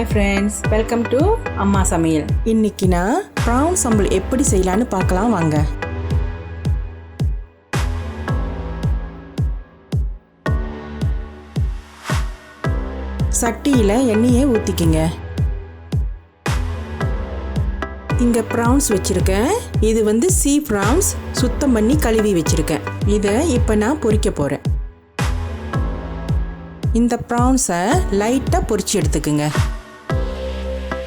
Hi friends, welcome to அம்மா சமையல். இன்னைக்கு நான் ப்ரான் சம்பல் எப்படி செய்யலான்னு பார்க்கலாம் வாங்க. சட்டியில் எண்ணெயை ஊற்றிக்கிங்க. இங்கே ப்ரான்ஸ் வச்சுருக்கேன். இது சீ ப்ரான்ஸ் சுத்தம் பண்ணி கழுவி வச்சுருக்கேன். இதை இப்போ நான் பொரிக்க போகிறேன். இந்த ப்ரான்ஸை லைட்டாக பொரிச்சு எடுத்துக்குங்க.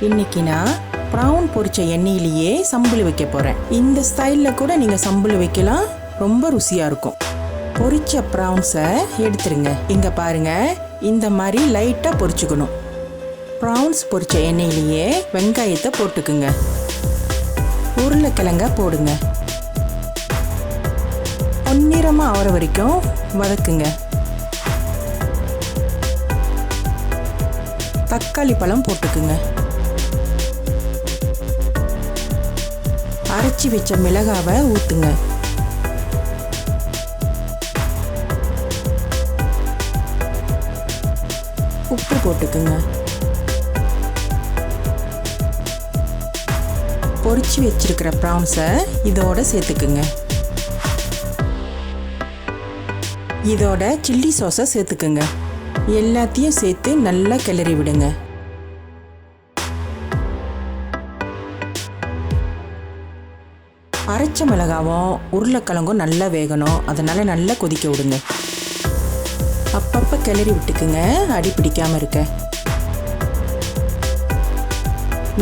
இன்னைக்கு நான் ப்ரான் பொரிச்ச எண்ணெயிலேயே சம்பல் வைக்க போகிறேன். இந்த ஸ்டைலில் கூட நீங்கள் சம்பல் வைக்கலாம், ரொம்ப ருசியாக இருக்கும். பொரிச்ச ப்ரான்ஸை எடுத்துருங்க. இங்கே பாருங்கள், இந்த மாதிரி லைட்டாக பொரிச்சுக்கணும். ப்ரான்ஸ் பொரிச்ச எண்ணெயிலேயே வெங்காயத்தை போட்டுக்குங்க. உருளைக்கிழங்க போடுங்க. பொன்னிறமாக ஆகிற வரைக்கும் வதக்குங்க. தக்காளி பழம் போட்டுக்குங்க. அரைச்சி வச்ச மிளகாவை ஊற்றுங்க. உப்பு போட்டுக்குங்க. பொரிச்சு வச்சிருக்கிற ப்ரான்ஸை இதோட சேர்த்துக்குங்க. இதோட சில்லி சாஸை சேர்த்துக்குங்க. எல்லாத்தையும் சேர்த்து நல்லா கிளறி விடுங்க. அரைச்ச மிளகாவும் உருளைக்கிழங்கும் நல்லா வேகணும், அதனால நல்லா கொதிக்க விடுங்க. அப்பப்போ கிளறி விட்டுக்குங்க, அடி பிடிக்காம இருக்க.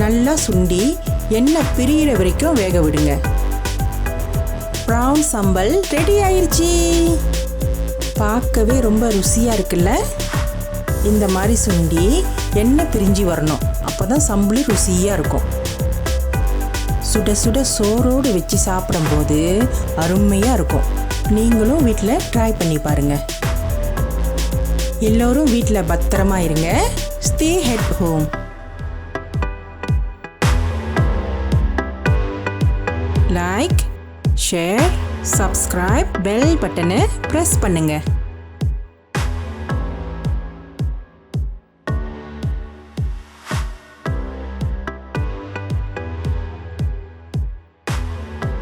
நல்லா சுண்டி எண்ணெய் பிரியிற வரைக்கும் வேக விடுங்க. ப்ரான் சம்பல் ரெடி ஆயிடுச்சு. பார்க்கவே ரொம்ப ருசியாக இருக்குல்ல? இந்த மாதிரி சுண்டி எண்ணெய் பிரிஞ்சு வரணும், அப்போ தான் சம்பளி ருசியாக இருக்கும். சுட சுட சோறோடு வச்சு சாப்பிடும்போது அருமையாக இருக்கும். நீங்களும் வீட்டில் ட்ரை பண்ணி பாருங்கள். எல்லோரும் வீட்டில் பத்திரமா இருங்க. Stay at home. Like, share, subscribe, bell பட்டனை ப்ரெஸ் பண்ணுங்கள்.